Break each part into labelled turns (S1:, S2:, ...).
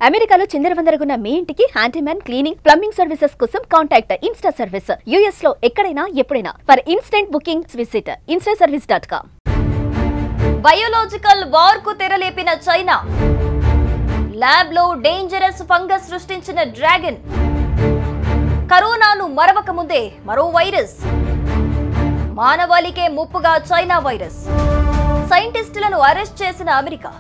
S1: అమెరికాలో చిందరవందరగున్న మీ ఇంటికి handyman cleaning plumbing services కోసం కాంటాక్ట్ ఇన్స్టా సర్వీస్. యుఎస్ లో ఎక్కడైనా ఎప్పుడైనా for instant booking visit instaservice.com.
S2: Biological war కు తెరలేపిన చైనా, ల్యాబ్ లో డేంజరస్ ఫంగస్ సృష్టించిన డ్రాగన్, కరోనాను మరవక ముందే మరో వైరస్, మానవాళికే ముప్పుగా చైనా వైరస్, సైంటిస్టులను అరెస్ట్ చేసిన అమెరికా.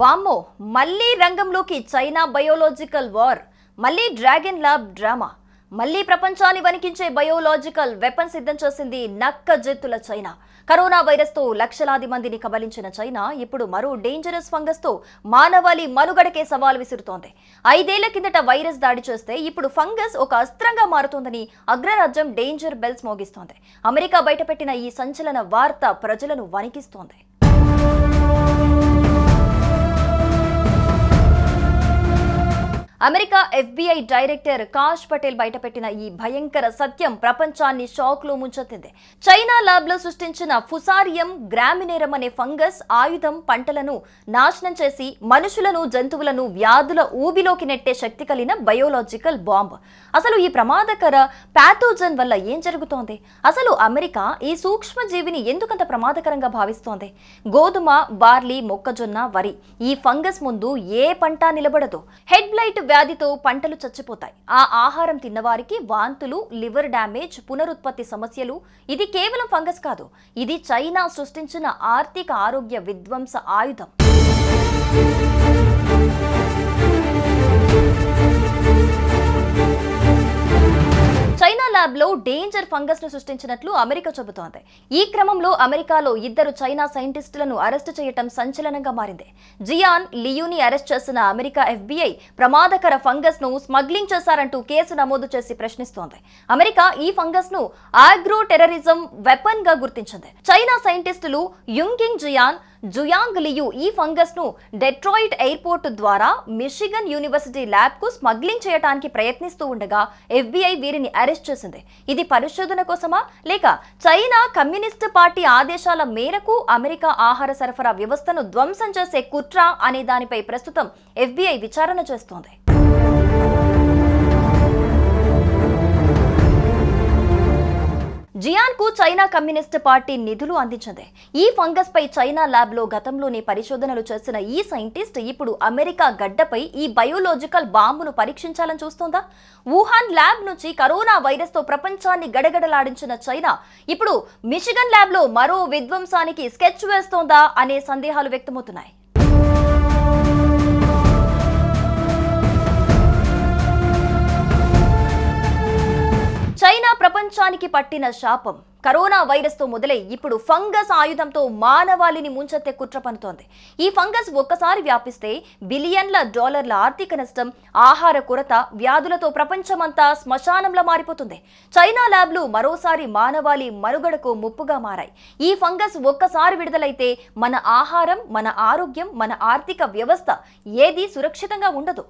S2: వామ్మో, మళ్లీ రంగంలోకి చైనా బయోలాజికల్ వార్, మళ్లీ డ్రాగన్ ల్యాబ్ డ్రామా, మళ్లీ ప్రపంచాన్ని వణికించే బయోలాజికల్ వెపన్ సిద్ధం చేసింది నక్క జెత్తుల చైనా. కరోనా వైరస్ తో లక్షలాది మందిని కబలించిన చైనా ఇప్పుడు మరో డేంజరస్ ఫంగస్ తో మానవాళి మనుగడకే సవాల్ విసురుతోంది. 5 ఏళ్ల కిందట వైరస్ దాడి చేస్తే ఇప్పుడు ఫంగస్ ఒక అస్త్రంగా మారుతోందని అగ్రరాజ్యం డేంజర్ బెల్స్ మోగిస్తోంది. అమెరికా బయటపెట్టిన ఈ సంచలన వార్త ప్రజలను వణికిస్తోంది. America FBI director Kash Patel బయటపెట్టిన ఈ భయంకర సత్యం ప్రపంచాన్ని షాక్ లో ముంచెత్తింది. చైనా ల్యాబ్ లో సృష్టించిన ఫుసారియం గ్రామినేరం అనే ఫంగస్ ఆయుధం పంటలను నాశనం చేసి మనుషులను, జంతువులను వ్యాధుల ఊబిలోకి నెట్టే శక్తి కలిగిన బయోలాజికల్ బాంబ్. అసలు ఈ ప్రమాదకర ప్యాథోజన్ వల్ల ఏం జరుగుతోంది? అసలు అమెరికా ఈ సూక్ష్మజీవిని ఎందుకంత ప్రమాదకరంగా భావిస్తోంది? గోధుమ, బార్లీ, మొక్కజొన్న, వరి ఈ ఫంగస్ ముందు ఏ పంట నిలబడదు. హెడ్ బ్లైట్ వ్యాధితో పంటలు చచ్చిపోతాయి. ఆ ఆహారం తిన్నవారికి వాంతులు, లివర్ డ్యామేజ్, పునరుత్పత్తి సమస్యలు. ఇది కేవలం ఫంగస్ కాదు, ఇది చైనా సృష్టించిన ఆర్థిక ఆరోగ్య విధ్వంస ఆయుధం. చైనా ల్యాబ్ లో డేంజర్ ఫంగస్ ను సృష్టించినట్లు అమెరికా చెబుతోంది. ఈ క్రమంలో అమెరికాలో 2 చైనా సైంటిస్టులను అరెస్టు చేయటం సంచలనంగా మారింది. జియాన్ లియూని అరెస్ట్ చేసిన అమెరికా FBI ప్రమాదకర ఫంగస్ ను స్మగ్లింగ్ చేశారంటూ కేసు నమోదు చేసి ప్రశ్నిస్తోంది. అమెరికా ఈ ఫంగస్ ను ఆగ్రో టెర్రరిజం వెపన్ గా గుర్తించింది. చైనా సైంటిస్టులు యుంగింగ్ జియాన్, జుయాంగ్ లియు ఈ ఫంగస్ ను డెట్రాయిట్ ఎయిర్పోర్ట్ ద్వారా మిషిగన్ యూనివర్సిటీ ల్యాబ్ కు స్మగ్లింగ్ చేయడానికి ప్రయత్నిస్తూ ఉండగా FBI వీరిని అరెస్ట్ చేసింది. ఇది పరిశోధన కోసమా, లేక చైనా కమ్యూనిస్ట్ పార్టీ ఆదేశాల మేరకు అమెరికా ఆహార సరఫరా వ్యవస్థను ధ్వంసం చేసే కుట్ర అనే దానిపై ప్రస్తుతం FBI విచారణ చేస్తోంది. జియాన్ కు చైనా కమ్యూనిస్ట్ పార్టీ నిధులు అందించింది. ఈ ఫంగస్ పై చైనా ల్యాబ్ లో గతంలోనే పరిశోధనలు చేసిన ఈ సైంటిస్ట్ ఇప్పుడు అమెరికా గడ్డపై ఈ బయోలాజికల్ బాంబును పరీక్షించాలని చూస్తోందా? వుహాన్ ల్యాబ్ నుంచి కరోనా వైరస్ తో ప్రపంచాన్ని గడగడలాడించిన చైనా ఇప్పుడు మిషిగన్ ల్యాబ్ లో మరో విధ్వంసానికి స్కెచ్ వేస్తోందా అనే సందేహాలు వ్యక్తమవుతున్నాయి. చైనా ప్రపంచానికి పట్టిన శాపం కరోనా వైరస్ తో మొదలై ఇప్పుడు ఫంగస్ ఆయుధంతో మానవాళిని ముంచెత్తే కుట్ర పన్నుతోంది. ఈ ఫంగస్ ఒక్కసారి వ్యాపిస్తే బిలియన్ల డాలర్ల ఆర్థిక నష్టం, ఆహార కొరత, వ్యాధులతో ప్రపంచమంతా శ్మశానంలా మారిపోతుంది. చైనా ల్యాబ్లు మరోసారి మానవాళి మనుగడకు ముప్పుగా మారాయి. ఈ ఫంగస్ ఒక్కసారి విడుదలైతే మన ఆహారం, మన ఆరోగ్యం, మన ఆర్థిక వ్యవస్థ ఏదీ సురక్షితంగా ఉండదు.